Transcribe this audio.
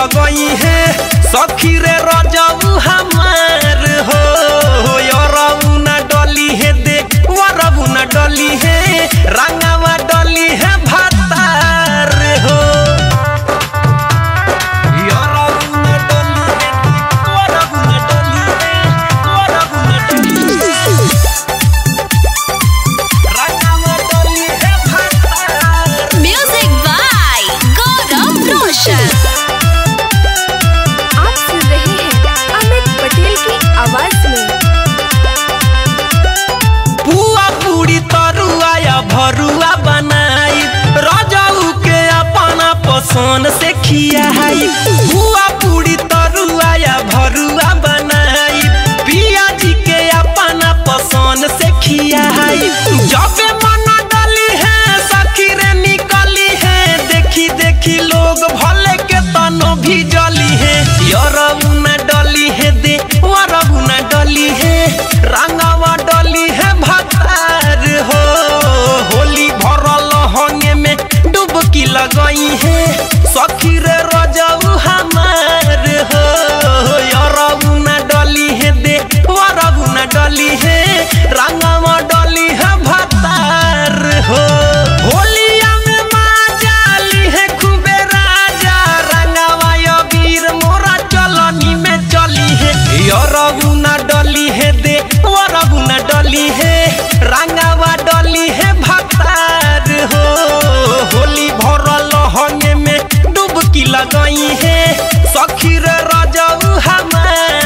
लगई है सखी रे रजऊ हमार हो यरऊ ना डली है दे वरऊ ना डली है रंगावा डली है भतार हो यरऊ ना डली है वरऊ ना डली है वरऊ ना डली है रंगावा डली है भतार। म्यूजिक बाय गौरव रोशन। आप सुन रहे हैं अमित पटेल की आवाज में। पुआ पूरी तरुआ या भरुआ बनाई रजऊ के अपना पसंद से खियाई पुआ पूरी तरुआ या भरुआ बनाई पिया जी के अपना पसंद से खियाई जब मन डली है सखी रे निकली है देखी देखी लोग भले के तनो भी जली है यरऊ ना डली है दे वरऊ ना डली है रंगावा डली है भतार हो होली भरल होंगे में डुबकी लगई है सखी रे रजऊ हमार हो यरऊ ना डली है दे वरऊ ना डली है रंगावा डली है भतार हो होलिया में माजाली है खूबे राजा रंगावा यो वीर मोरा चलनी में चली है यरऊ ना डली है दे वरऊ ना डली है रंगावा डली है भतार हो होली भरल होंगे में डुबकी लगई है सखी रे रजऊ हमार